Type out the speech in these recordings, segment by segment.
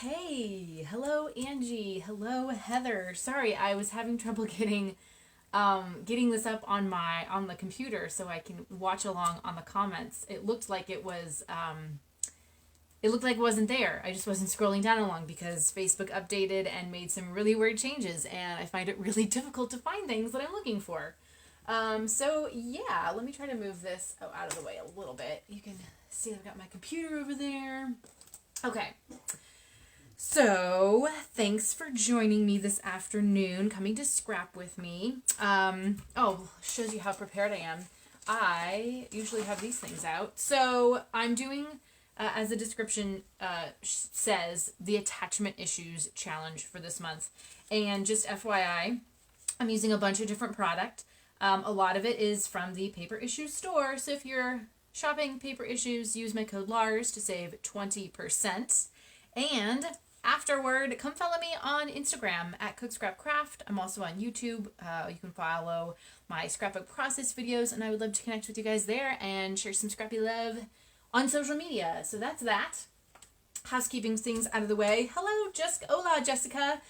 Okay. Hello, Angie. Hello, Heather. Sorry, I was having trouble getting this up on the computer so I can watch along on the comments. It looked like it wasn't there. I just wasn't scrolling down along because Facebook updated and made some really weird changes, and I find it really difficult to find things that I'm looking for. So yeah, let me try to move this out of the way a little bit. You can see I've got my computer over there. Okay. So, thanks for joining me this afternoon, coming to scrap with me. Shows you how prepared I am. I usually have these things out. So, I'm doing, as the description says, the attachment issues challenge for this month. And just FYI, I'm using a bunch of different product. A lot of it is from the Paper Issues store. So, if you're shopping Paper Issues, use my code LARS to save 20%. And afterward, come follow me on Instagram at CookScrapCraft. I'm also on YouTube. You can follow my scrapbook process videos, and I would love to connect with you guys there and share some scrappy love on social media. So that's that. Housekeeping things out of the way. Hello, Hola, Jessica.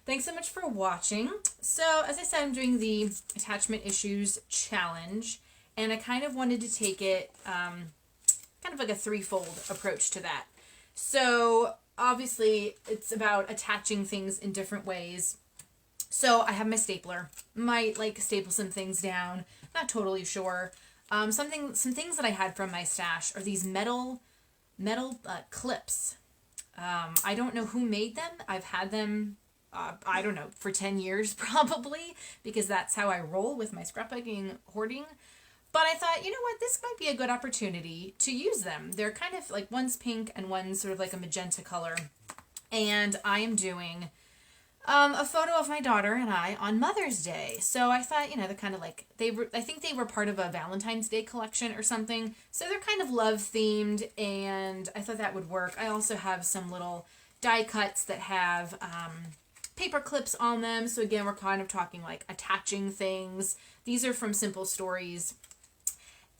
Thanks so much for watching. So, as I said, I'm doing the attachment issues challenge, and I kind of wanted to take it kind of like a threefold approach to that. So, obviously, it's about attaching things in different ways. So I have my stapler. Might staple some things down. Not totally sure. Some things that I had from my stash are these metal clips. I don't know who made them. I've had them, I don't know, for 10 years probably, because that's how I roll with my scrapbooking hoarding. But I thought, you know what, this might be a good opportunity to use them. They're kind of like, one's pink and one's sort of like a magenta color. And I am doing a photo of my daughter and I on Mother's Day. So I thought, you know, they're kind of like, I think they were part of a Valentine's Day collection or something. So they're kind of love themed, and I thought that would work. I also have some little die cuts that have paper clips on them. So again, we're kind of talking like attaching things. These are from Simple Stories.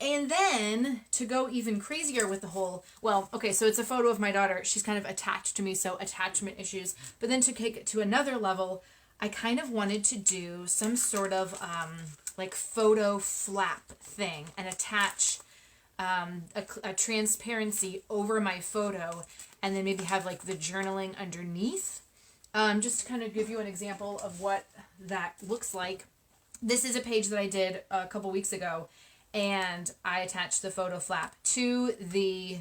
And then, to go even crazier with the whole, so it's a photo of my daughter. She's kind of attached to me, so attachment issues. But then to take it to another level, I kind of wanted to do some sort of, photo flap thing and attach a transparency over my photo, and then maybe have, the journaling underneath. Just to kind of give you an example of what that looks like. This is a page that I did a couple weeks ago, and I attached the photo flap to the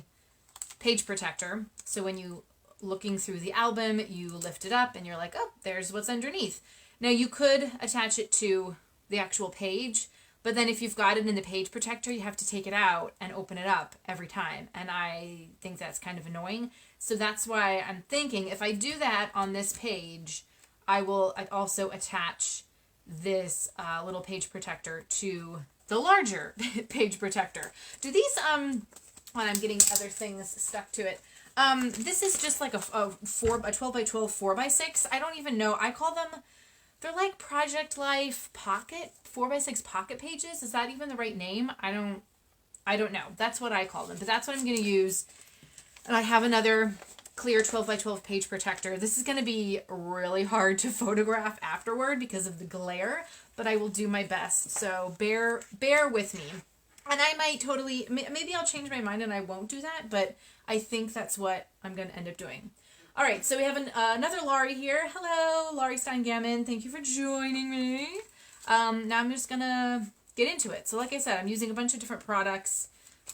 page protector. So when you looking through the album, you lift it up and you're like, oh, there's what's underneath. Now you could attach it to the actual page, but then if you've got it in the page protector, you have to take it out and open it up every time. And I think that's kind of annoying. So that's why I'm thinking if I do that on this page, I'd also attach this little page protector to the larger page protector. Do these, when I'm getting other things stuck to it, this is just like a 12 by 12 4x6. I don't even know. I call them, they're like Project Life pocket, 4x6 pocket pages. Is that even the right name? I don't know. That's what I call them, but that's what I'm going to use. And I have another clear 12 by 12 page protector. This is going to be really hard to photograph afterward because of the glare, but I will do my best. So bear with me. And I might maybe I'll change my mind and I won't do that, but I think that's what I'm going to end up doing. All right, so we have another Laurie here. Hello, Laurie Steingammon. Thank you for joining me. Now I'm just going to get into it. So like I said, I'm using a bunch of different products.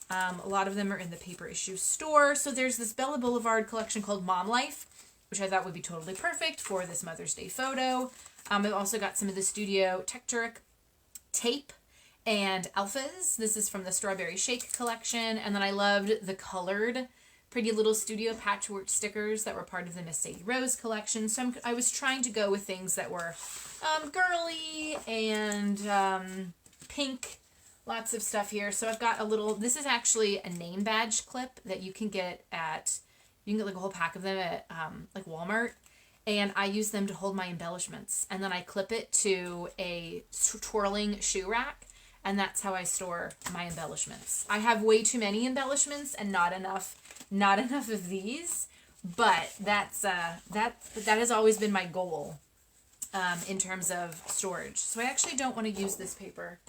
A lot of them are in the Paper Issues store. So there's this Bella Boulevard collection called Mom Life, which I thought would be totally perfect for this Mother's Day photo. I've also got some of the Studio Tekturek tape and alphas. This is from the Strawberry Shake collection. And then I loved the colored Pretty Little Studio patchwork stickers that were part of the Miss Sadie Rose collection. So I was trying to go with things that were girly and pink. Lots of stuff here. So I've got this is actually a name badge clip that you can get like a whole pack of them at Walmart. And I use them to hold my embellishments. And then I clip it to a twirling shoe rack. And that's how I store my embellishments. I have way too many embellishments and not enough of these. But that has always been my goal in terms of storage. So I actually don't want to use this paper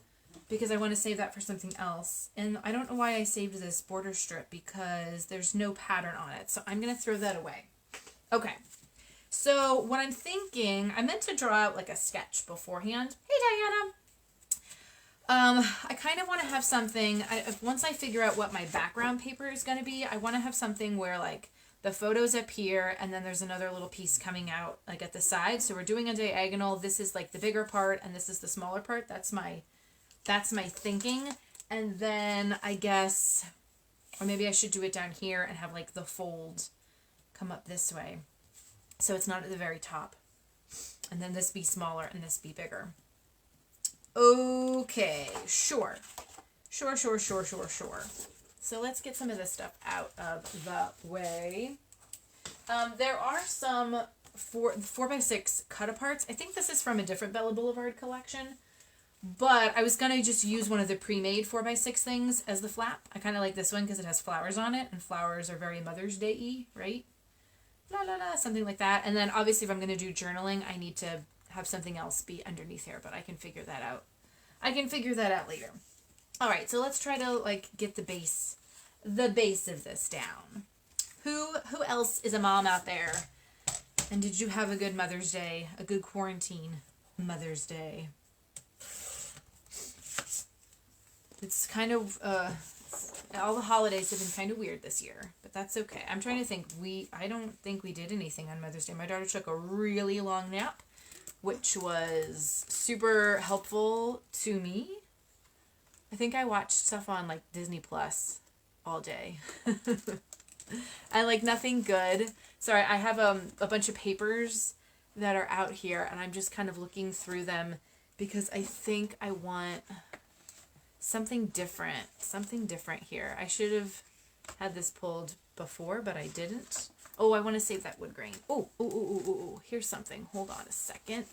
because I want to save that for something else. And I don't know why I saved this border strip because there's no pattern on it. So I'm going to throw that away. Okay. So what I'm thinking, I meant to draw out like a sketch beforehand. Hey, Diana. I kind of want to have something, once I figure out what my background paper is going to be, I want to have something where like the photo's up here and then there's another little piece coming out like at the side. So we're doing a diagonal. This is like the bigger part and this is the smaller part. That's my thinking. And then I guess, or maybe I should do it down here and have like the fold come up this way. So it's not at the very top. And then this be smaller and this be bigger. Okay, sure. Sure. So let's get some of this stuff out of the way. There are some 4x6 cut-aparts. I think this is from a different Bella Boulevard collection. But I was going to just use one of the pre-made 4x6 things as the flap. I kind of like this one because it has flowers on it. And flowers are very Mother's Day-y, right? La la la, something like that. And then obviously if I'm going to do journaling, I need to have something else be underneath here. But I can figure that out. Later. All right, so let's try to like get the base of this down. Who else is a mom out there? And did you have a good Mother's Day? A good quarantine Mother's Day? It's kind of all the holidays have been kind of weird this year, but that's okay. I'm trying to think. I don't think we did anything on Mother's Day. My daughter took a really long nap, which was super helpful to me. I think I watched stuff on like Disney Plus all day. I like nothing good. Sorry, I have a bunch of papers that are out here and I'm just kind of looking through them because I think I want something different here. I should have had this pulled before, but I didn't. Oh, I want to save that wood grain. Oh, here's something. Hold on a second.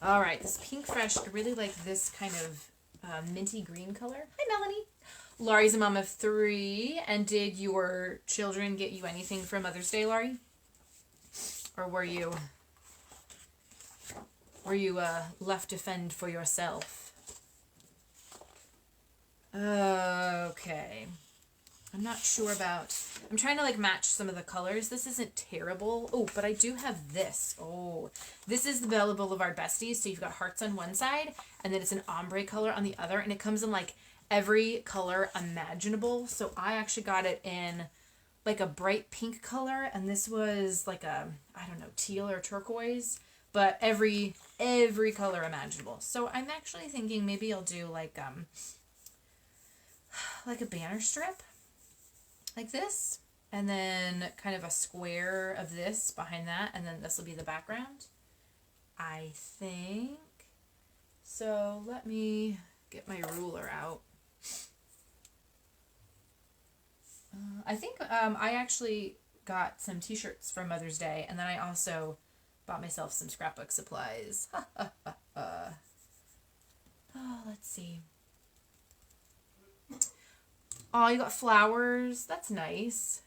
All right, this Pinkfresh, I really like this kind of minty green color. Hi, Melanie. Laurie's a mom of 3, and did your children get you anything for Mother's Day, Laurie? Or were you left to fend for yourself? Okay. I'm not sure about... I'm trying to, like, match some of the colors. This isn't terrible. Oh, but I do have this. Oh, this is the Bella Boulevard Besties. So you've got hearts on one side, and then it's an ombre color on the other, and it comes in, like, every color imaginable. So I actually got it in, like, a bright pink color, and this was, like, a, I don't know, teal or turquoise, but every color imaginable. So I'm actually thinking maybe I'll do, like a banner strip. Like this, and then kind of a square of this behind that, and then this will be the background, I think. So let me get my ruler out. I think I actually got some t-shirts for Mother's Day, and then I also bought myself some scrapbook supplies. Oh, let's see. Oh, you got flowers. That's nice.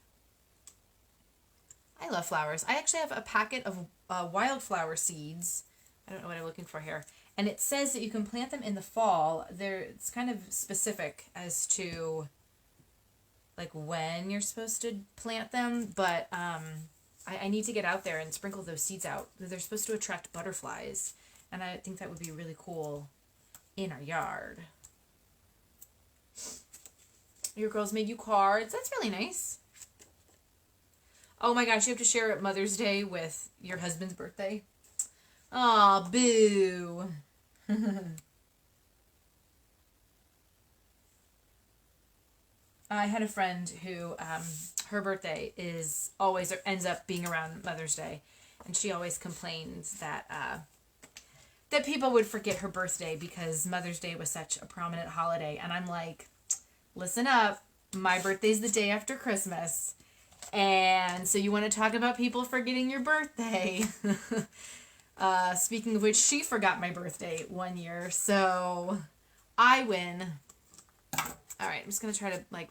I love flowers. I actually have a packet of wildflower seeds. I don't know what I'm looking for here. And it says that you can plant them in the fall. It's kind of specific as to like when you're supposed to plant them. But I need to get out there and sprinkle those seeds out. They're supposed to attract butterflies. And I think that would be really cool in our yard. Your girls made you cards. That's really nice. Oh my gosh, you have to share Mother's Day with your husband's birthday. Aw, boo. I had a friend who, her birthday is always, or ends up being around Mother's Day. And she always complains that people would forget her birthday because Mother's Day was such a prominent holiday. And I'm like, listen up, my birthday's the day after Christmas. And so you want to talk about people forgetting your birthday. Speaking of which, she forgot my birthday one year, so I win. All right, I'm just going to try to, like,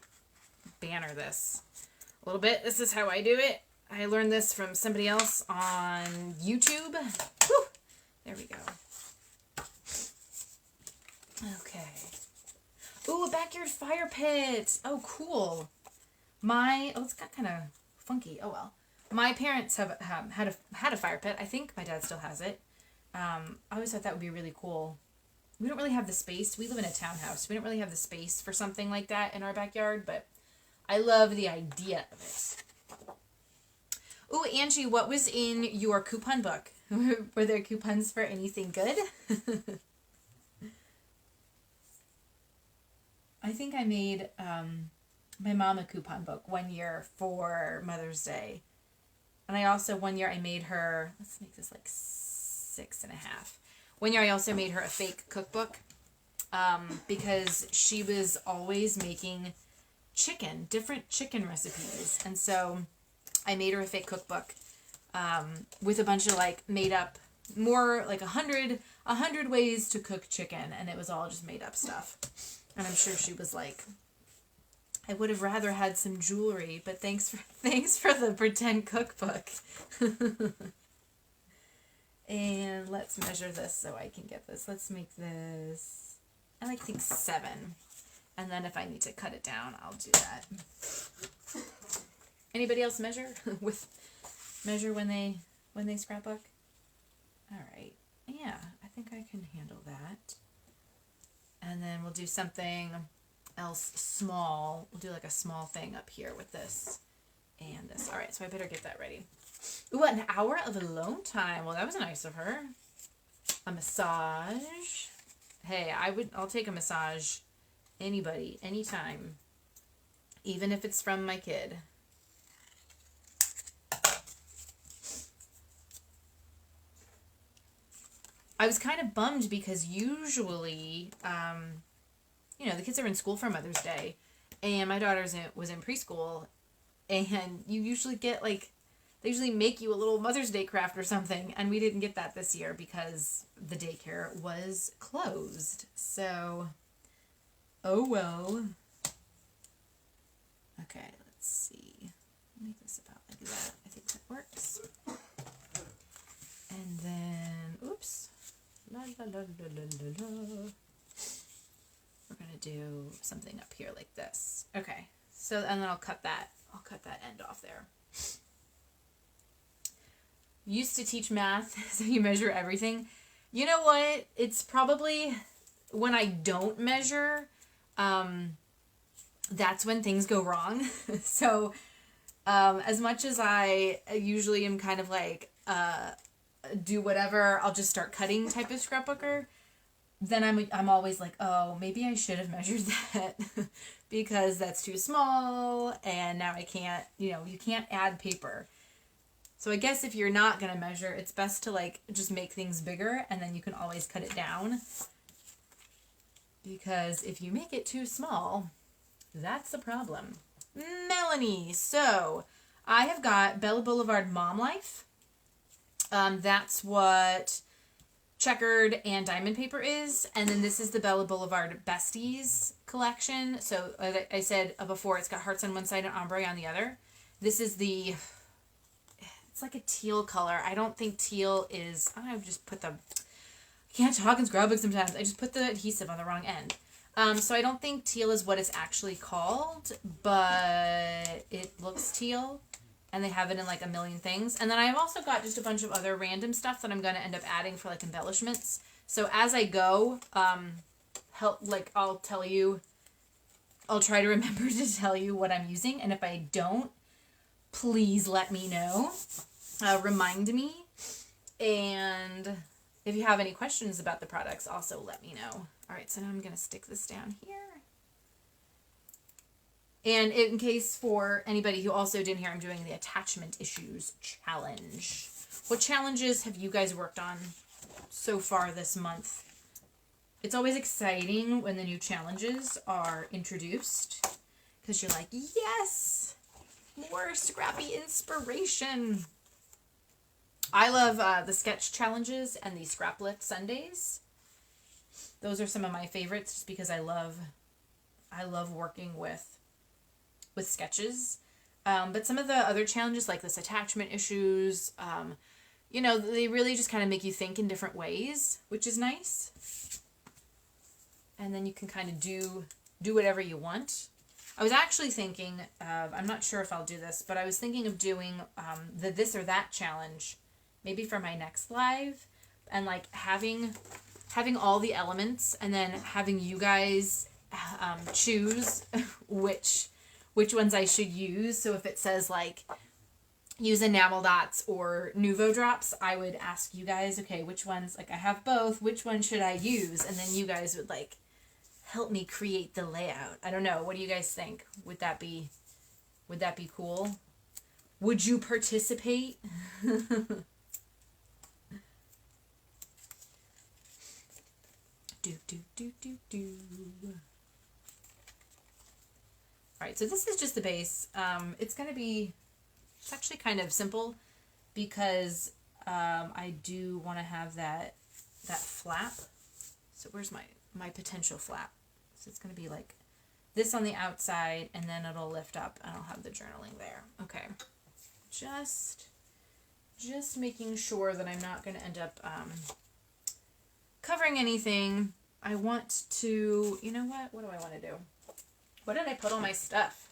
banner this a little bit. This is how I do it. I learned this from somebody else on YouTube. Whew. There we go. Okay. Ooh, a backyard fire pit. Oh, cool. It's got kind of funky. Oh, well. My parents have had a fire pit. I think my dad still has it. I always thought that would be really cool. We don't really have the space. We live in a townhouse. We don't really have the space for something like that in our backyard, but I love the idea of it. Ooh, Angie, what was in your coupon book? Were there coupons for anything good? I think I made my mom a coupon book one year for Mother's Day. And I also, one year I made her, let's make this like 6.5. One year I also made her a fake cookbook because she was always making different chicken recipes. And so I made her a fake cookbook with a bunch of like made up, more like 100 ways to cook chicken. And it was all just made up stuff. And I'm sure she was like, I would have rather had some jewelry, but thanks for the pretend cookbook. And let's measure this so I can get this. Let's make this, I think 7. And then if I need to cut it down, I'll do that. Anybody else measure when they scrapbook? All right. Yeah, I think I can handle that. And then we'll do something else small. We'll do like a small thing up here with this and this. All right, so I better get that ready. Ooh, an hour of alone time. Well, that was nice of her. A massage. Hey, I'll take a massage. Anybody, anytime. Even if it's from my kid. I was kind of bummed because usually, the kids are in school for Mother's Day, and my daughter was in preschool, and you usually get they usually make you a little Mother's Day craft or something, and we didn't get that this year because the daycare was closed. So, oh well. Okay, let's see. Make this about like that. I think that works. And then, oops. La la la la la la. We're gonna do something up here like this. Okay. So, and then I'll cut that end off there. Used to teach math, so you measure everything. You know what? It's probably when I don't measure, that's when things go wrong. So, as much as I usually am kind of like, do whatever, I'll just start cutting type of scrapbooker, then I'm always like, oh, maybe I should have measured that because that's too small and now I can't, you can't add paper. So I guess if you're not going to measure, it's best to like just make things bigger and then you can always cut it down. Because if you make it too small, that's the problem. Melanie, so I have got Bella Boulevard Mom Life. That's what checkered and diamond paper is. And then this is the Bella Boulevard Besties collection. So like I said before, it's got hearts on one side and ombre on the other. This is it's like a teal color. I don't think teal is, I just put I can't talk in scrapbook sometimes. I just put the adhesive on the wrong end. So I don't think teal is what it's actually called, but it looks teal. And they have it in like a million things. And then I've also got just a bunch of other random stuff that I'm going to end up adding for like embellishments. So as I go, I'll tell you, I'll try to remember to tell you what I'm using. And if I don't, please let me know. Remind me. And if you have any questions about the products, also let me know. All right, so now I'm going to stick this down here. And in case for anybody who also didn't hear, I'm doing the Attachment Issues Challenge. What challenges have you guys worked on so far this month? It's always exciting when the new challenges are introduced. Because you're like, yes! More scrappy inspiration! I love the sketch challenges and the scrap lift Sundays. Those are some of my favorites just because I love working with sketches. But some of the other challenges, like this attachment issues, you know, they really just kind of make you think in different ways, which is nice. And then you can kind of do whatever you want. I was actually thinking of, I'm not sure if I'll do this, but I was thinking of doing the this or that challenge, maybe for my next live, and like having all the elements, and then having you guys choose which ones I should use. So if it says like use enamel dots or Nuvo drops, I would ask you guys, okay, which ones, like I have both, which one should I use? And then you guys would like help me create the layout. I don't know. What do you guys think? Would that be cool? Would you participate? do. All right, so this is just the base. It's actually kind of simple because I do want to have that flap. So where's my potential flap? So it's going to be like this on the outside, and then it'll lift up, and I'll have the journaling there. Okay. Just making sure that I'm not going to end up covering anything. I want to, you know what? What do I want to do? What did I put all my stuff?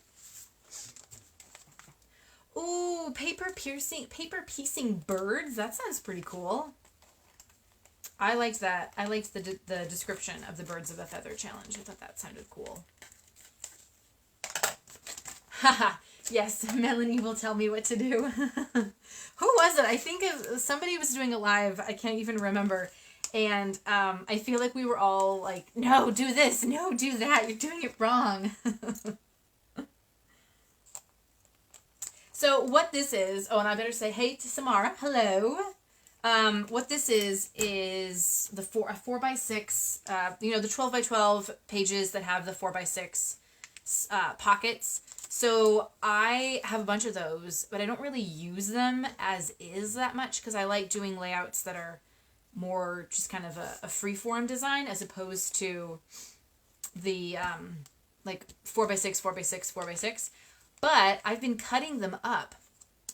Ooh, paper piecing birds. That sounds pretty cool. I liked that. I liked the description of the Birds of a Feather challenge. I thought that sounded cool. Haha. Yes, Melanie will tell me what to do. Who was it? I think somebody was doing a live. I can't even remember. And I feel like we were all like, no, do this. No, do that. You're doing it wrong. So what this is, oh, and I better say hey to Samara. Hello. What this is a 4x6, you know, the 12x12 pages that have the 4x6 pockets. So I have a bunch of those, but I don't really use them as is that much because I like doing layouts that are more just kind of a free-form design as opposed to the like 4x6, 4x6, 4x6. But I've been cutting them up.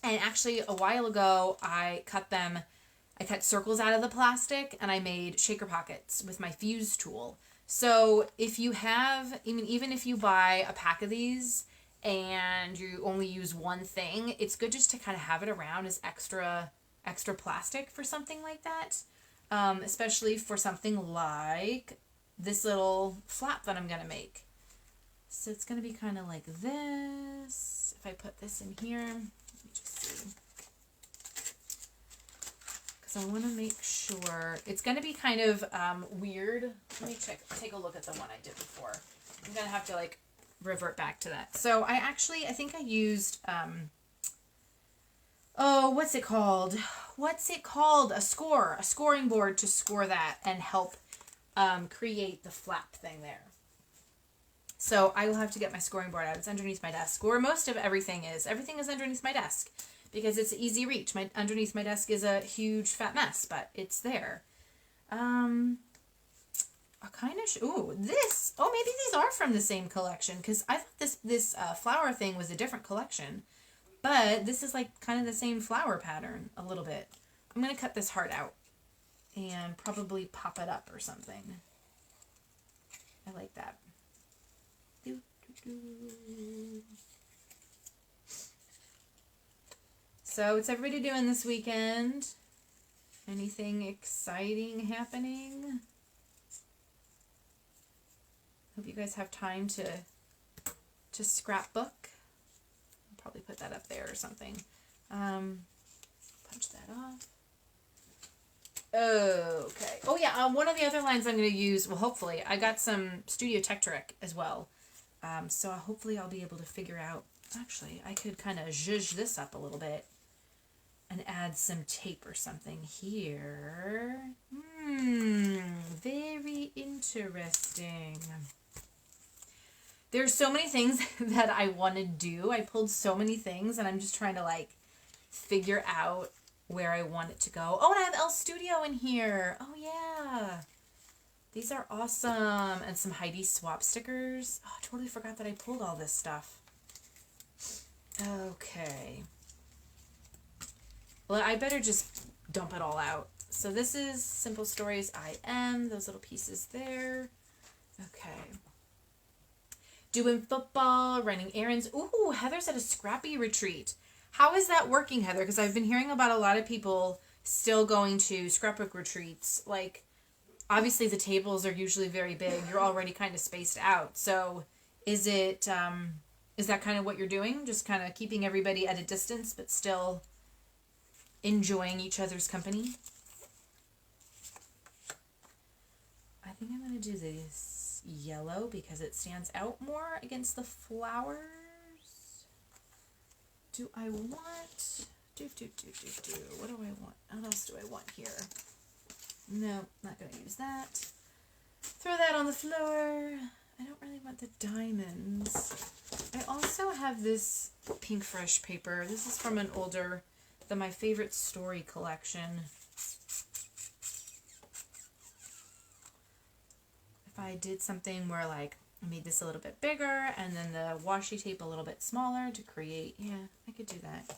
And actually a while ago I cut circles out of the plastic and I made shaker pockets with my fuse tool. So if you have, even if you buy a pack of these and you only use one thing, it's good just to kind of have it around as extra plastic for something like that. Especially for something like this little flap that I'm going to make. So it's going to be kind of like this. If I put this in here, let me just see. Because I want to make sure. It's going to be kind of weird. Let me take a look at the one I did before. I'm going to have to like revert back to that. So I think I used, oh, what's it called? A scoring board to score that and help create the flap thing there. So I will have to get my scoring board out. It's underneath my desk, where most of everything is. Everything is underneath my desk because it's easy reach. Underneath my desk is a huge fat mess, but it's there. Maybe these are from the same collection because I thought this flower thing was a different collection, but this is like kind of the same flower pattern a little bit. I'm gonna cut this heart out and probably pop it up or something. I like that. So what's everybody doing this weekend? Anything exciting happening? Hope you guys have time to scrapbook. I'll probably put that up there or something. Punch that off. Okay. Oh yeah, one of the other lines I'm going to use, well hopefully, I got some Studio Tekturek as well. So hopefully I'll be able to figure out, actually, I could kind of zhuzh this up a little bit and add some tape or something here. Very interesting. There's so many things that I want to do. I pulled so many things and I'm just trying to like figure out where I want it to go. Oh, and I have Elle Studio in here. Oh yeah. These are awesome. And some Heidi Swapp stickers. Oh, I totally forgot that I pulled all this stuff. Okay. Well, I better just dump it all out. So this is Simple Stories I Am. Those little pieces there. Okay. Doing football, running errands. Ooh, Heather's at a scrappy retreat. How is that working, Heather? Because I've been hearing about a lot of people still going to scrapbook retreats. Like, obviously the tables are usually very big. You're already kind of spaced out. So is it, is that kind of what you're doing? Just kind of keeping everybody at a distance, but still enjoying each other's company? I think I'm going to do this yellow because it stands out more against the flowers. Do I want... What do I want? What else do I want here? No, not going to use that. Throw that on the floor. I don't really want the diamonds. I also have this Pinkfresh paper. This is from an older, My Favorite Story collection. If I did something where, like, I made this a little bit bigger and then the washi tape a little bit smaller to create, yeah, I could do that.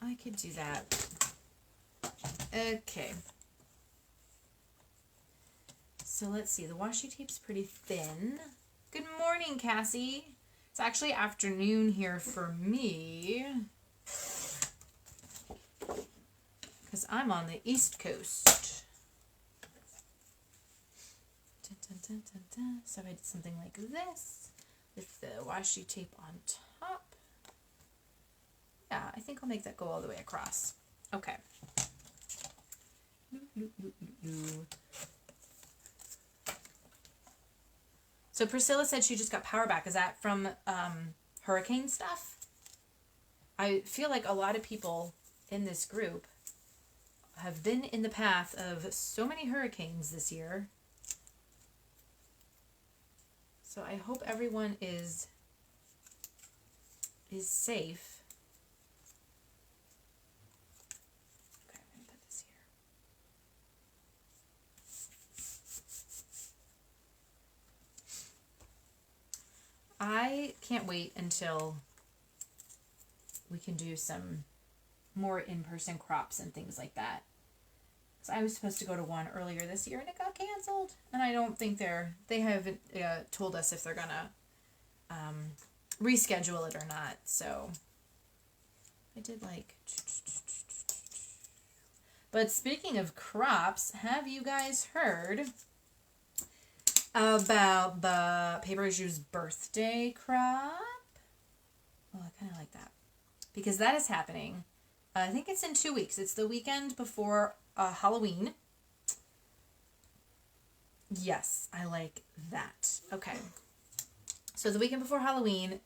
I could do that. Okay. So let's see, the washi tape's pretty thin. Good morning, Cassie. It's actually afternoon here for me, because I'm on the East Coast. Dun, dun, dun, dun, dun. So I did something like this with the washi tape on top. Yeah, I think I'll make that go all the way across. Okay. So Priscilla said she just got power back. Is that from hurricane stuff? I feel like a lot of people in this group have been in the path of so many hurricanes this year. So I hope everyone is safe. Okay, I'm going to put this here. I can't wait until we can do some more in-person crops and things like that. I was supposed to go to one earlier this year and it got canceled, and I don't think they haven't told us if they're gonna reschedule it or not. So I did like, but speaking of crops, have you guys heard about the Paper Issues birthday crop? Oh, I kind of like that because that is happening. I think it's in 2 weeks. It's the weekend before Halloween. Yes, I like that. Okay. So the weekend before Halloween,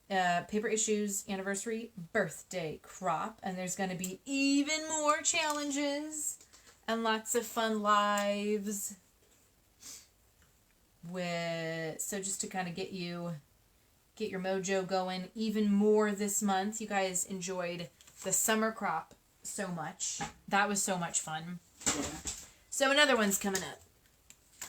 Paper Issues anniversary birthday crop. And there's going to be even more challenges and lots of fun lives. So just to kind of get your mojo going even more this month. You guys enjoyed the summer crop so much. That was so much fun. Yeah. So another one's coming up.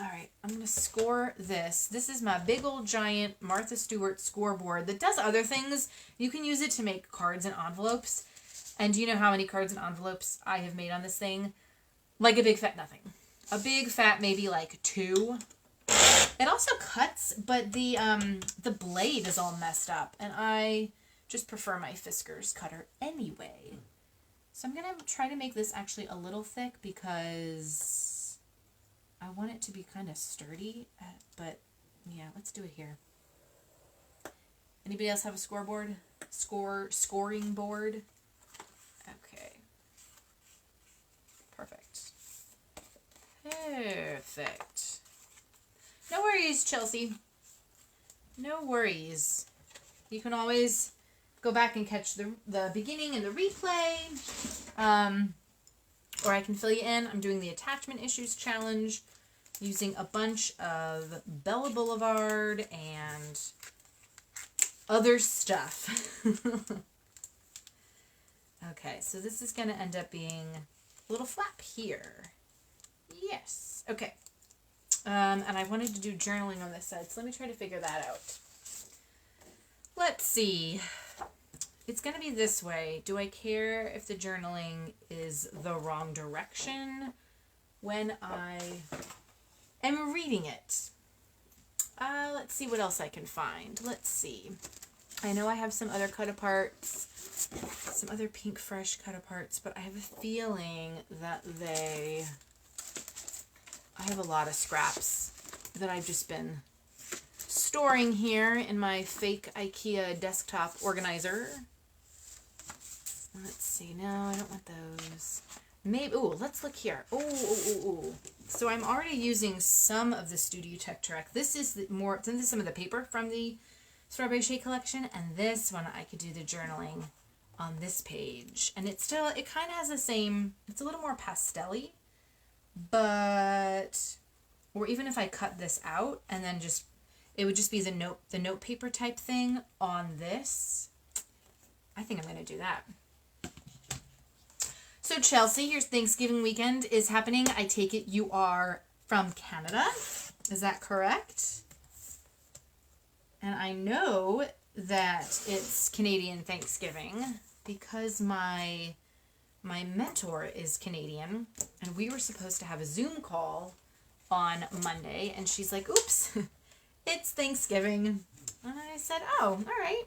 All right, I'm going to score this. This is my big old giant Martha Stewart scoreboard that does other things. You can use it to make cards and envelopes. And do you know how many cards and envelopes I have made on this thing? Like a big fat nothing. A big fat maybe like 2. It also cuts, but the blade is all messed up. And I just prefer my Fiskars cutter anyway. So I'm going to try to make this actually a little thick because I want it to be kind of sturdy. But yeah, let's do it here. Anybody else have a scoreboard? Scoring board? Okay. Perfect. Perfect. No worries, Chelsea. No worries. You can always go back and catch the beginning and the replay. Or I can fill you in. I'm doing the attachment issues challenge using a bunch of Bella Boulevard and other stuff. Okay, so this is going to end up being a little flap here. Yes. Okay. And I wanted to do journaling on this side, so let me try to figure that out. Let's see. it's going to be this way. Do I care if the journaling is the wrong direction when I am reading it? Let's see what else I can find. Let's see. I know I have some other cut-aparts, some other Pinkfresh cut-aparts, but I have a feeling that I have a lot of scraps that I've just been storing here in my fake IKEA desktop organizer. Let's see. No, I don't want those. Maybe, ooh, let's look here. Ooh. So I'm already using some of the Studio Tekturek. This is this is some of the paper from the Strawberry Shade collection, and this one I could do the journaling on this page. And it kind of has the same, it's a little more pastel-y, but, or even if I cut this out and then it would just be the note paper type thing on this. I think I'm going to do that. So Chelsea, your Thanksgiving weekend is happening. I take it you are from Canada. Is that correct? And I know that it's Canadian Thanksgiving because my mentor is Canadian, and we were supposed to have a Zoom call on Monday, and she's like, oops, it's Thanksgiving. And I said, oh, all right.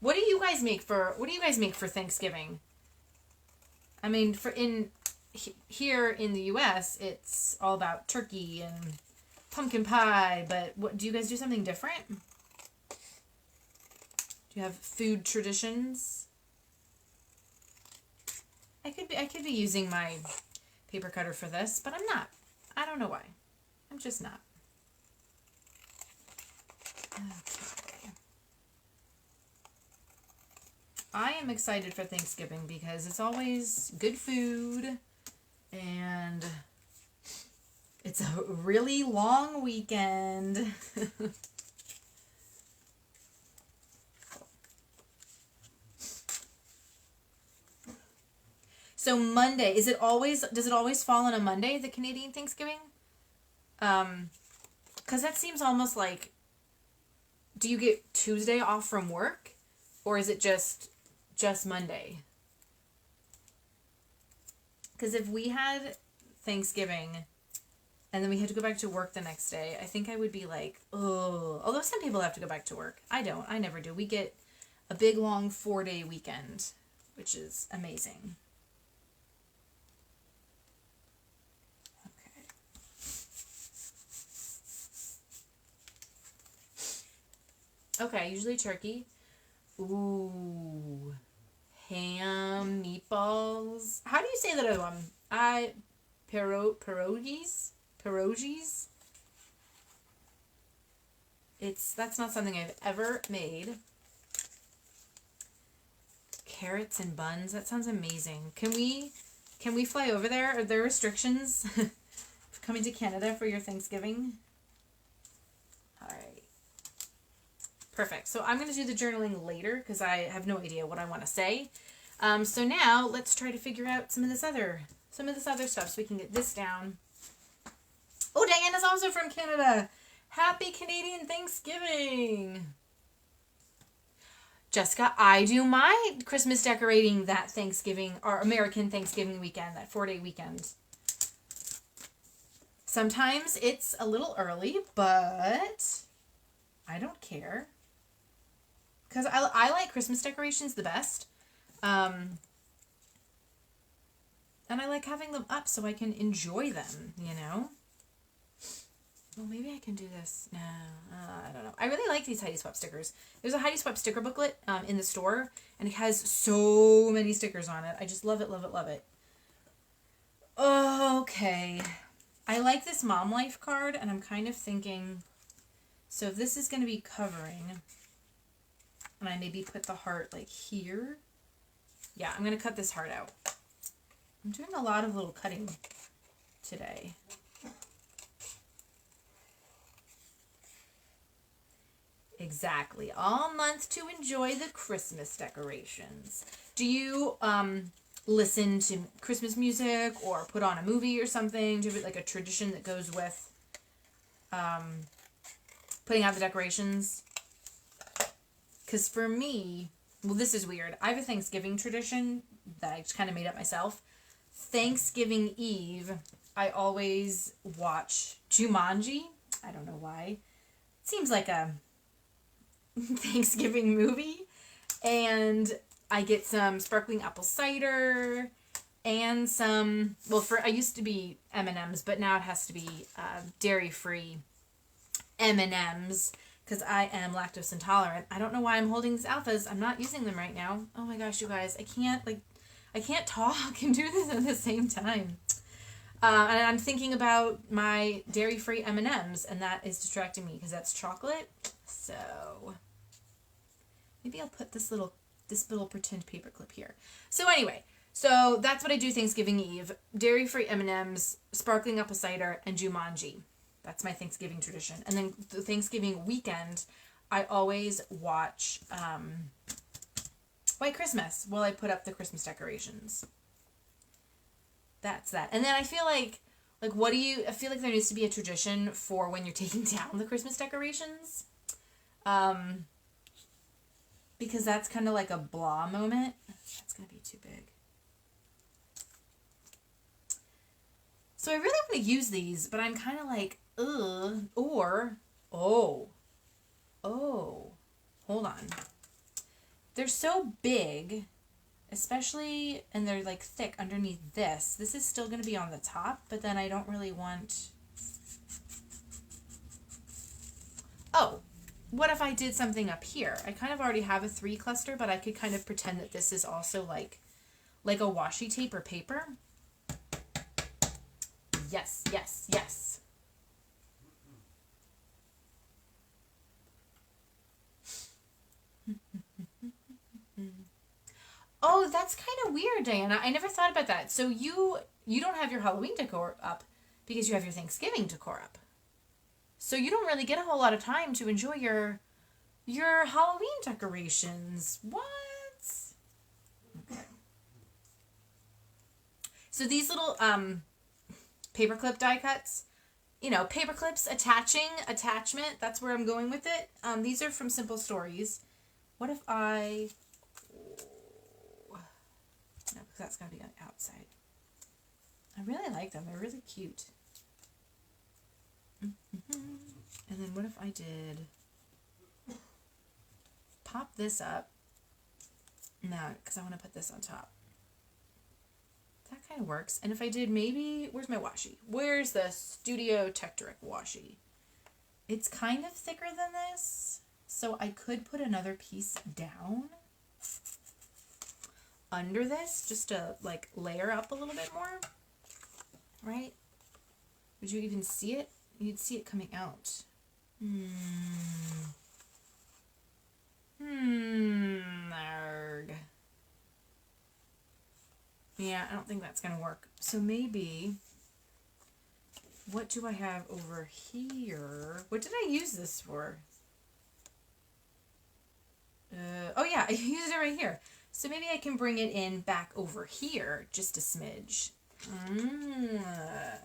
What do you guys make for Thanksgiving? I mean, here in the US, it's all about turkey and pumpkin pie, but do you guys do something different? Do you have food traditions? I could be using my paper cutter for this, but I'm not. I don't know why. I'm just not. Okay. I am excited for Thanksgiving because it's always good food and it's a really long weekend. So Monday, does it always fall on a Monday, the Canadian Thanksgiving? Because that seems almost like, do you get Tuesday off from work? Or is it just Monday? Because if we had Thanksgiving and then we had to go back to work the next day, I think I would be like, oh. Although some people have to go back to work. I don't. I never do. We get a big, long 4-day weekend, which is amazing. Okay. Okay, usually turkey. Ooh. Ham, meatballs. How do you say that other one? Pierogies? Pierogies? That's not something I've ever made. Carrots and buns. That sounds amazing. Can we fly over there? Are there restrictions for coming to Canada for your Thanksgiving? All right. Perfect. So I'm going to do the journaling later because I have no idea what I want to say. So now let's try to figure out some of this other stuff so we can get this down. Oh, Diana's also from Canada. Happy Canadian Thanksgiving. Jessica, I do my Christmas decorating that Thanksgiving or American Thanksgiving weekend, that 4-day weekend. Sometimes it's a little early, but I don't care. Because I like Christmas decorations the best. And I like having them up so I can enjoy them, you know? Well, maybe I can do this. No, I don't know. I really like these Heidi Swapp stickers. There's a Heidi Swapp sticker booklet in the store, and it has so many stickers on it. I just love it, love it, love it. Okay. I like this Mom Life card, and I'm kind of thinking, so if this is going to be covering, and I maybe put the heart like here. Yeah, I'm going to cut this heart out. I'm doing a lot of little cutting today. Exactly. All month to enjoy the Christmas decorations. Do you listen to Christmas music or put on a movie or something? Do you have like a tradition that goes with putting out the decorations? Because for me, well, this is weird. I have a Thanksgiving tradition that I just kind of made up myself. Thanksgiving Eve, I always watch Jumanji. I don't know why. It seems like a Thanksgiving movie. And I get some sparkling apple cider and some, well, I used to be M&Ms, but now it has to be dairy-free M&Ms because I am lactose intolerant. I don't know why I'm holding these alphas. I'm not using them right now. Oh my gosh, you guys, I can't talk and do this at the same time. And I'm thinking about my dairy-free M&Ms, and that is distracting me because that's chocolate. So maybe I'll put this little pretend paperclip here. So anyway, so that's what I do Thanksgiving Eve. Dairy-free M&Ms, sparkling apple cider, and Jumanji. That's my Thanksgiving tradition. And then the Thanksgiving weekend, I always watch White Christmas while I put up the Christmas decorations. That's that. And then I feel like I feel like there needs to be a tradition for when you're taking down the Christmas decorations. Because that's kind of like a blah moment. That's going to be too big. So I really want to use these, but I'm kind of like, ugh. Or, hold on. They're so big, especially, and they're like thick underneath this. This is still going to be on the top, but then I don't really want... Oh, what if I did something up here? I kind of already have a 3 cluster, but I could kind of pretend that this is also like a washi tape or paper. Yes, yes, yes. Oh, that's kind of weird, Diana. I never thought about that. So you don't have your Halloween decor up because you have your Thanksgiving decor up. So you don't really get a whole lot of time to enjoy your Halloween decorations. What? Okay. So these little paperclip die cuts, paper clips, attachment, that's where I'm going with it. These are from Simple Stories. What if I... No, because that's going to be on the outside. I really like them. They're really cute. And then what if I did pop this up? No, because I want to put this on top. That kind of works. And if I did maybe... Where's my washi? Where's the Studio Tekturek washi? It's kind of thicker than this. So I could put another piece down under this just to like layer up a little bit more. Right? Would you even see it? You'd see it coming out. Arg. Yeah, I don't think that's going to work. So maybe, what do I have over here? What did I use this for? Oh yeah, I used it right here. So maybe I can bring it in back over here, just a smidge.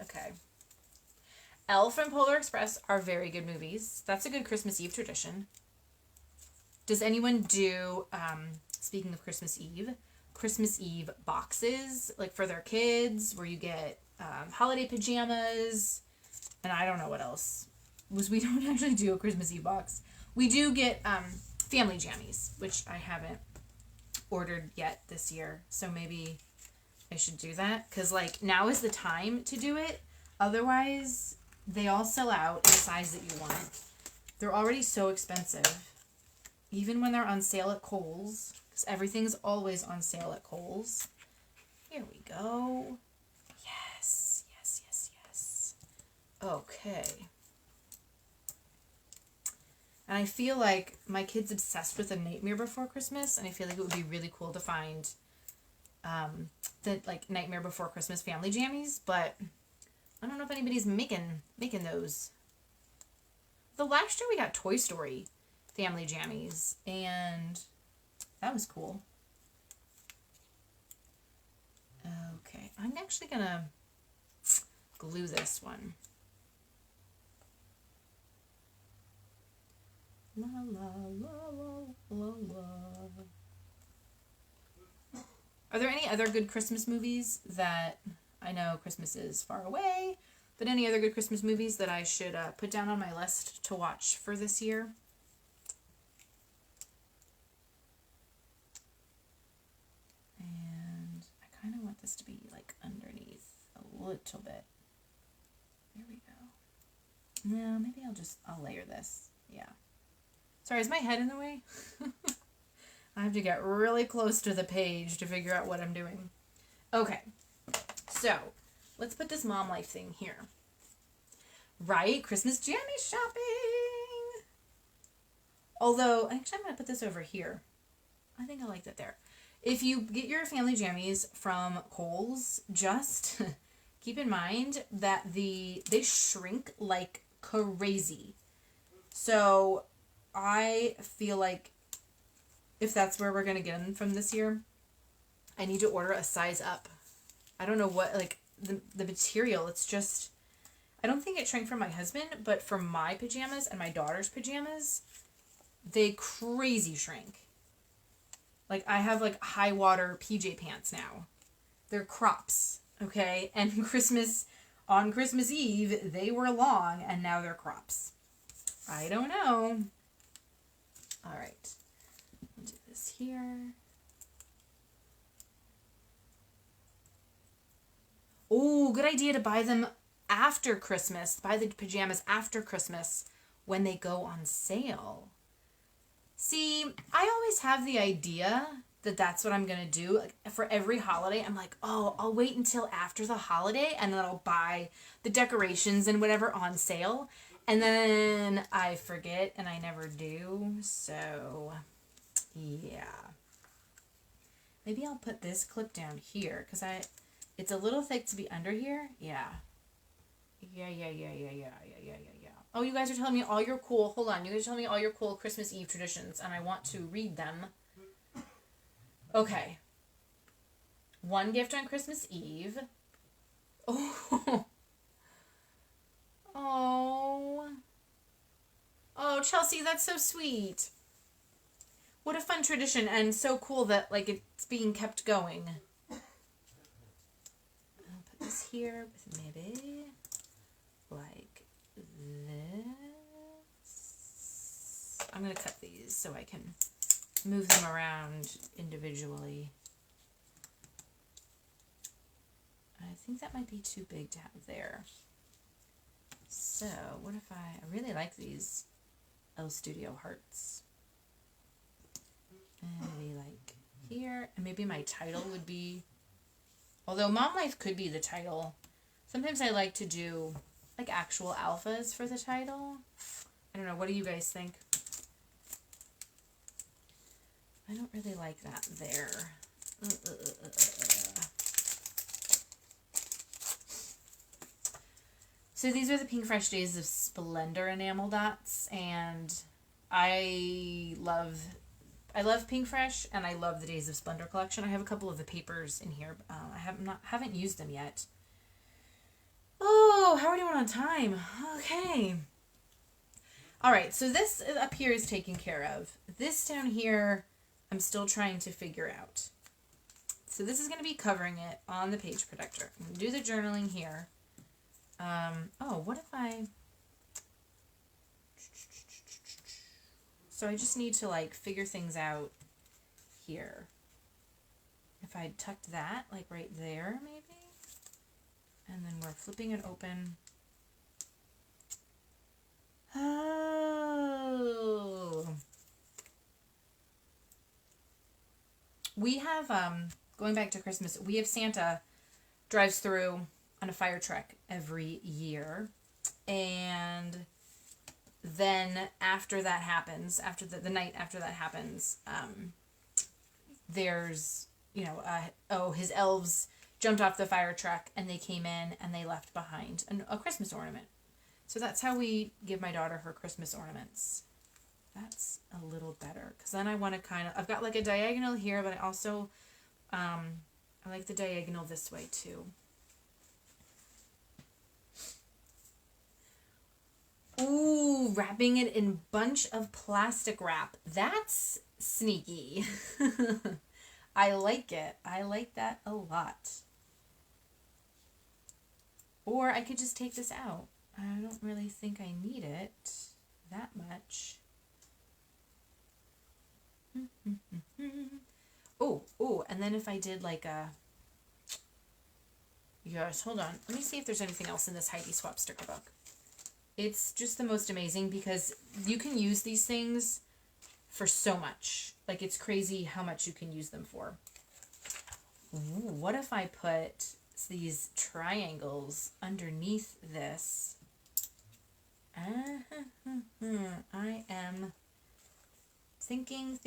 Okay. Elle from Polar Express are very good movies. That's a good Christmas Eve tradition. Does anyone do, speaking of Christmas Eve boxes, like for their kids, where you get holiday pajamas, and I don't know what else. We don't actually do a Christmas Eve box. We do get family jammies, which I haven't ordered yet this year, so maybe I should do that, because like now is the time to do it. Otherwise, they all sell out in the size that you want. They're already so expensive. Even when they're on sale at Kohl's, because everything's always on sale at Kohl's. Here we go. Yes, yes, yes, yes. Okay. And I feel like my kid's obsessed with A Nightmare Before Christmas, and I feel like it would be really cool to find the like Nightmare Before Christmas family jammies, but I don't know if anybody's making those. The last year we got Toy Story family jammies, and that was cool. Okay, I'm actually gonna glue this one. La la la la la la. Are there any other good Christmas movies that, I know Christmas is far away, but any other good Christmas movies that I should put down on my list to watch for this year? And I kind of want this to be like underneath a little bit. There we go. No, maybe I'll layer this. Yeah. Sorry, is my head in the way? I have to get really close to the page to figure out what I'm doing. Okay. So, let's put this mom life thing here. Right? Christmas jammy shopping! Although, actually I'm going to put this over here. I think I like that there. If you get your family jammies from Kohl's, just keep in mind that they shrink like crazy. So I feel like if that's where we're going to get them from this year, I need to order a size up. I don't know what, like, the material, it's just, I don't think it shrank for my husband, but for my pajamas and my daughter's pajamas, they crazy shrink. Like, I have, like, high water PJ pants now. They're crops, okay? And on Christmas Eve, they were long, and now they're crops. I don't know. All right. I'll do this here. Oh, good idea to buy them after Christmas. Buy the pajamas after Christmas when they go on sale. See, I always have the idea that that's what I'm going to do. Like, for every holiday, I'm like, oh, I'll wait until after the holiday and then I'll buy the decorations and whatever on sale. And then I forget and I never do. So, yeah. Maybe I'll put this clip down here because it's a little thick to be under here. Yeah. Yeah. Oh, you guys are telling me all your cool, hold on, you guys are telling me all your cool Christmas Eve traditions, and I want to read them. Okay. One gift on Christmas Eve. Oh. Oh. Oh, Chelsea, that's so sweet. What a fun tradition, and so cool that, like, it's being kept going. I'll put this here with maybe, like, this. I'm going to cut these so I can move them around individually. I think that might be too big to have there. So, what if I really like these Elle Studio hearts. And maybe like here, and maybe my title would be, although Mom Life could be the title. Sometimes I like to do like actual alphas for the title. I don't know, what do you guys think? I don't really like that there. So these are the Pinkfresh Days of Splendor enamel dots, and I love Pinkfresh, and I love the Days of Splendor collection. I have a couple of the papers in here. I haven't used them yet. Oh, how are we doing on time? Okay. All right, so this up here is taken care of. This down here, I'm still trying to figure out. So this is going to be covering it on the page protector. I'm going to do the journaling here. Oh, what if I... So I just need to, like, figure things out here. If I tucked that, like, right there, maybe? And then we're flipping it open. Oh. We have, going back to Christmas, we have Santa drives through on a fire truck every year. And then after that happens, after the night after that happens, there's, you know, his elves jumped off the fire truck and they came in and they left behind a Christmas ornament. So that's how we give my daughter her Christmas ornaments. That's a little better. Because then I want to kind of... I've got like a diagonal here, but I also... I like the diagonal this way too. Ooh, wrapping it in bunch of plastic wrap. That's sneaky. I like it. I like that a lot. Or I could just take this out. I don't really think I need it that much. Oh, and then if I did like a... Yes, hold on. Let me see if there's anything else in this Heidi Swapp sticker book. It's just the most amazing because you can use these things for so much. Like, it's crazy how much you can use them for. Ooh, what if I put these triangles underneath this? I am thinking.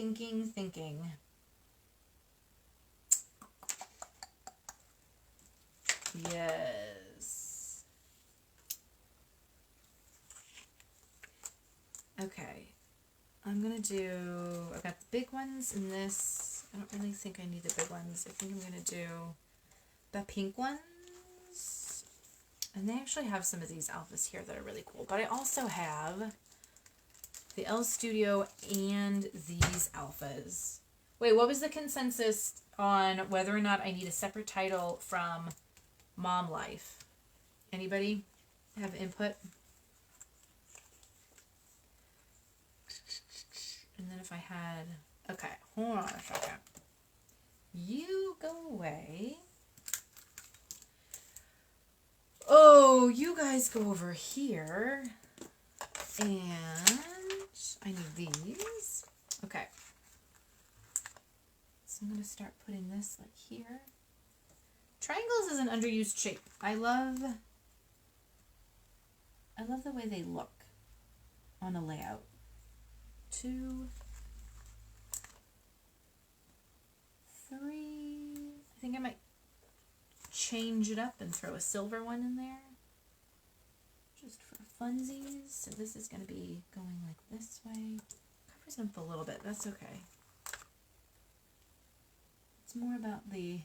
Yes. Okay. I'm going to do... I've got the big ones in this. I don't really think I need the big ones. I think I'm going to do the pink ones. And they actually have some of these alphas here that are really cool. But I also have the Elle Studio and these alphas. Wait, what was the consensus on whether or not I need a separate title from Mom Life? Anybody have input? And then if I had... Okay, hold on a second. You go away. Oh, you guys go over here. And I need these. Okay. So I'm going to start putting this like here. Triangles is an underused shape. I love the way they look on a layout. 2, 3. I think I might change it up and throw a silver one in there. Just for funsies. So this is going to be going like this way. Covers them up a little bit. That's okay. It's more about the...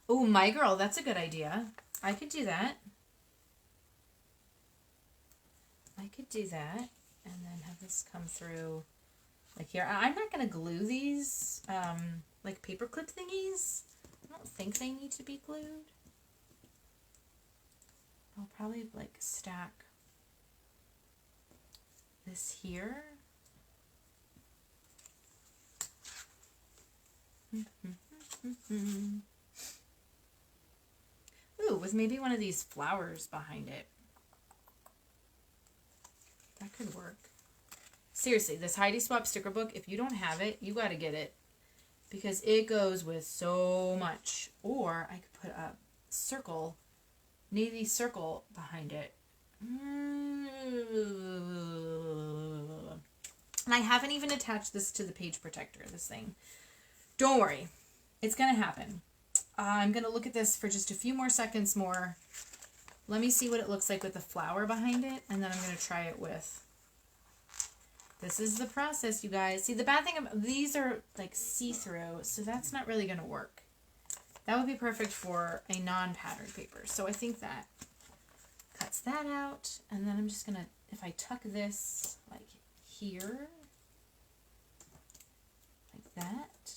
Oh, my girl, that's a good idea. I could do that. And then have this come through like here. I'm not going to glue these like paperclip thingies. I don't think they need to be glued. I'll probably like stack this here. Ooh, with maybe one of these flowers behind it. That could work. Seriously, this Heidi Swapp sticker book, if you don't have it, you got to get it. Because it goes with so much. Or I could put a circle, navy circle behind it. And I haven't even attached this to the page protector, this thing. Don't worry. It's going to happen. I'm going to look at this for just a few more seconds more. Let me see what it looks like with the flower behind it, and then I'm going to try it with... This is the process, you guys. See, the bad thing about these are like see-through, so that's not really going to work. That would be perfect for a non-patterned paper. So I think that cuts that out, and then I'm just going to, if I tuck this like here, like that,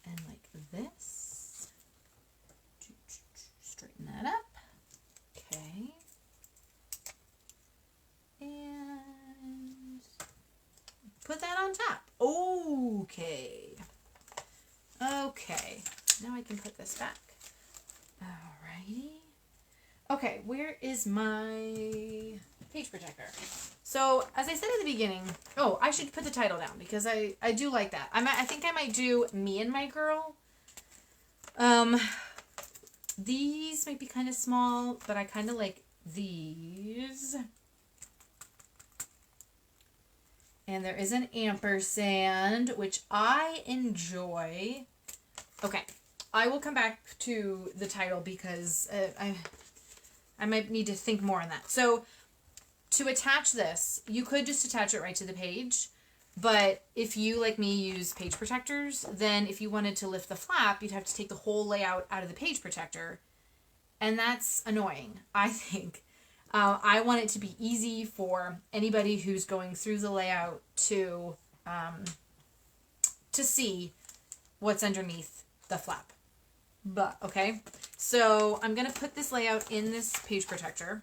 and like this, straighten that up, okay, and put that on top. Okay, now I can put this back. Alrighty. Okay, where is my page protector? So, as I said at the beginning, oh, I should put the title down because I do like that. I think I might do Me and My Girl. These might be kind of small, but I kind of like these. And there is an ampersand, which I enjoy. Okay, I will come back to the title because I might need to think more on that. So, to attach this, you could just attach it right to the page. But if you, like me, use page protectors, then if you wanted to lift the flap, you'd have to take the whole layout out of the page protector. And that's annoying, I think. I want it to be easy for anybody who's going through the layout to see what's underneath the flap. But, okay. So I'm going to put this layout in this page protector.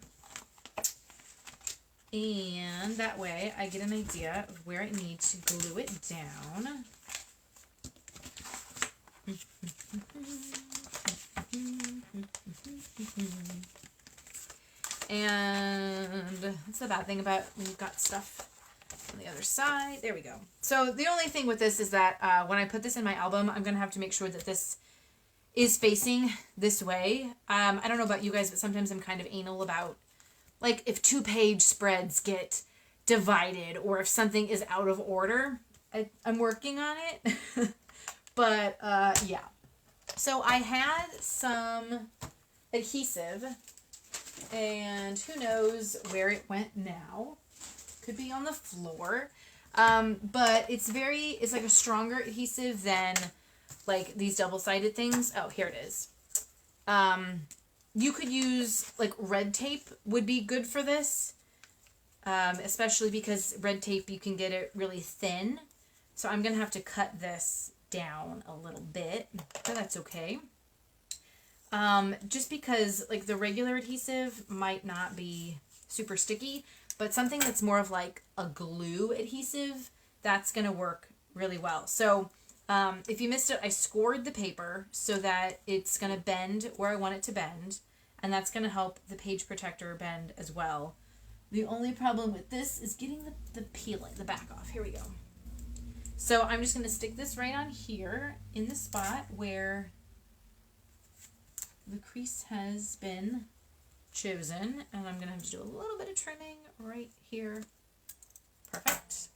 And that way I get an idea of where I need to glue it down. And that's the bad thing about when you've got stuff on the other side. There we go. So the only thing with this is that when I put this in my album, I'm going to have to make sure that this is facing this way. I don't know about you guys, but sometimes I'm kind of anal about, like, if 2-page spreads get divided or if something is out of order. I'm working on it. But, yeah. So I had some adhesive, and who knows where it went now. Could be on the floor. But it's like a stronger adhesive than, like, these double-sided things. Oh, here it is. You could use, like, red tape would be good for this. Especially because red tape, you can get it really thin. So I'm going to have to cut this down a little bit. But that's okay. Just because, like, the regular adhesive might not be super sticky. But something that's more of, like, a glue adhesive, that's going to work really well. So if you missed it, I scored the paper so that it's going to bend where I want it to bend. And that's going to help the page protector bend as well. The only problem with this is getting the peeling, the back off. Here we go. So I'm just going to stick this right on here in the spot where the crease has been chosen. And I'm going to have to do a little bit of trimming right here. Perfect.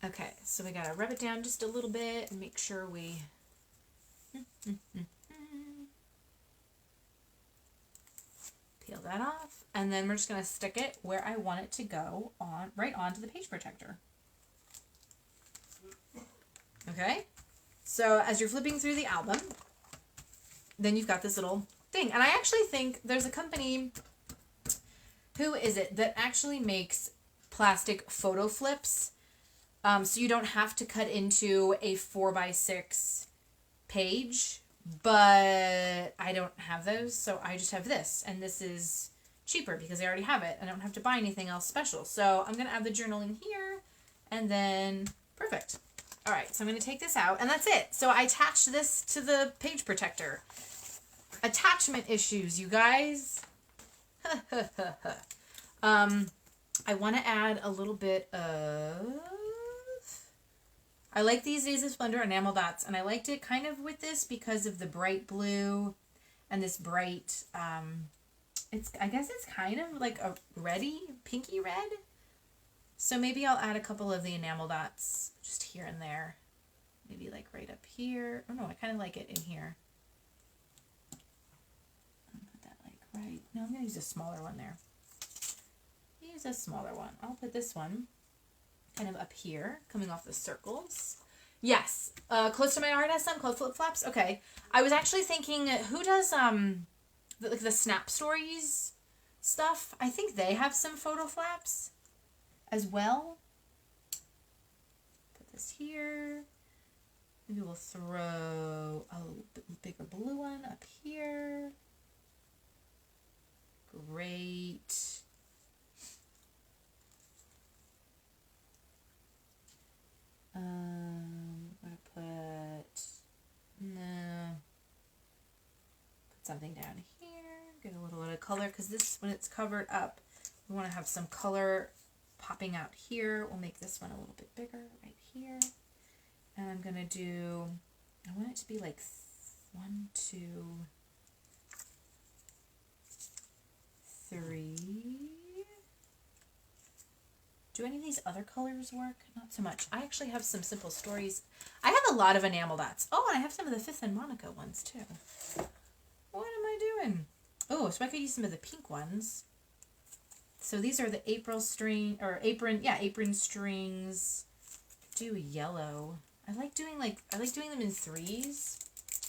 Okay, so we got to rub it down just a little bit and make sure we... Peel that off, and then we're just going to stick it where I want it to go, right onto the page protector. Okay, so as you're flipping through the album, then you've got this little thing. And I actually think there's a company, who is it, that actually makes plastic photo flips. So you don't have to cut into a 4x6 page, but I don't have those, so I just have this, and this is cheaper because I already have it. I don't have to buy anything else special. So I'm going to add the journaling here, and then perfect. All right, so I'm going to take this out, and that's it. So I attached this to the page protector. Attachment issues, you guys. I want to add a little bit of... I like these days of Splendor enamel dots, and I liked it kind of with this because of the bright blue and this bright, I guess it's kind of like a reddy, pinky red. So maybe I'll add a couple of the enamel dots just here and there. Maybe like right up here. Oh no, I kind of like it in here. I'll put that like right, no, I'm going to use a smaller one there. Use a smaller one. I'll put this one kind of up here, coming off the circles. Yes, close to my heart has some close flip flaps. Okay, I was actually thinking, who does the Snap Stories stuff? I think they have some photo flaps as well. Put this here. Maybe we'll throw a little bit bigger blue one up here. Great. I'm gonna put something down here. Get a little bit of color because this, when it's covered up, we want to have some color popping out here. We'll make this one a little bit bigger right here. And I'm gonna do, I want it to be like 1, 2, 3. Do any of these other colors work? Not so much. I actually have some Simple Stories. I have a lot of enamel dots. Oh, and I have some of the Fifth and Monica ones, too. What am I doing? Oh, so I could use some of the pink ones. So these are the apron strings. Do yellow. I like doing them in threes.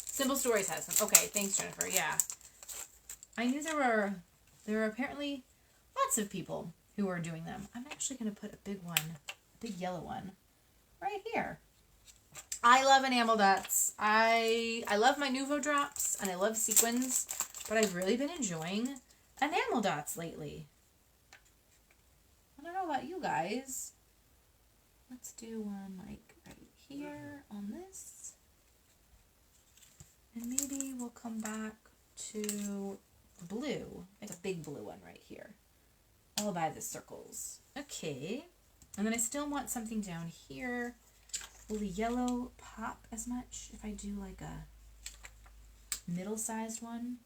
Simple Stories has them. Okay, thanks, Jennifer. Yeah. I knew there were apparently lots of people who are doing them. I'm actually going to put a big yellow one right here. I love enamel dots. I love my Nuvo drops and I love sequins, but I've really been enjoying enamel dots lately. I don't know about you guys. Let's do one like right here on this. And maybe we'll come back to blue, like a big blue one right here. All by the circles. Okay. And then I still want something down here. Will the yellow pop as much if I do like a middle-sized one?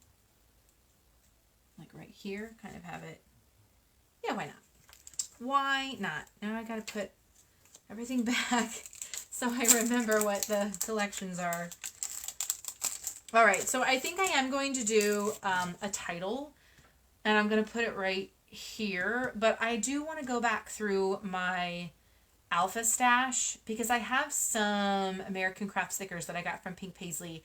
Like right here, kind of have it. Yeah, why not? Why not? Now I gotta put everything back so I remember what the collections are. All right, so I think I am going to do a title, and I'm going to put it right here, but I do want to go back through my alpha stash because I have some American Craft stickers that I got from Pink Paisley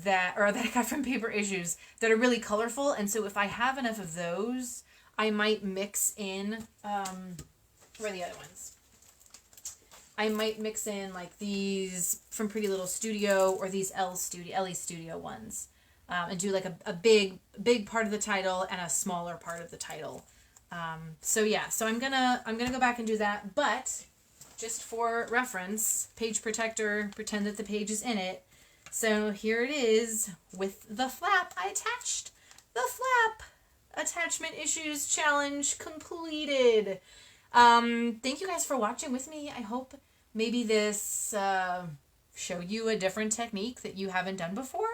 that I got from Paper Issues that are really colorful, and so if I have enough of those, I might mix in, where are the other ones? I might mix in like these from Pretty Little Studio or these Elle Studio ones, and do like a big part of the title and a smaller part of the title. So yeah, so I'm gonna go back and do that. But just for reference, page protector, pretend that the page is in it. So here it is with the flap. I attached the flap. Attachment issues challenge completed. Thank you guys for watching with me. I hope maybe this showed you a different technique that you haven't done before.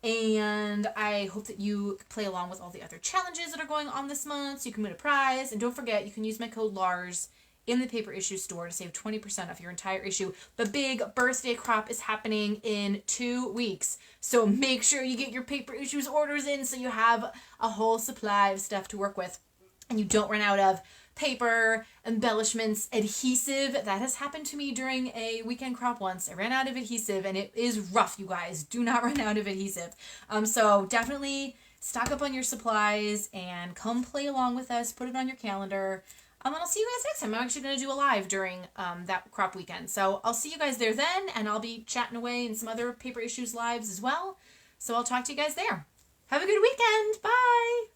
And I hope that you play along with all the other challenges that are going on this month so you can win a prize. And don't forget, you can use my code LARS in the Paper Issue store to save 20% off your entire issue. The big birthday crop is happening in 2 weeks. So make sure you get your Paper Issues orders in so you have a whole supply of stuff to work with. And you don't run out of paper, embellishments, adhesive. That has happened to me during a weekend crop once. I ran out of adhesive and it is rough, you guys. Do not run out of adhesive. So definitely stock up on your supplies and come play along with us. Put it on your calendar. And I'll see you guys next time. I'm actually going to do a live during that crop weekend. So I'll see you guys there then, and I'll be chatting away in some other Paper Issues lives as well. So I'll talk to you guys there. Have a good weekend. Bye.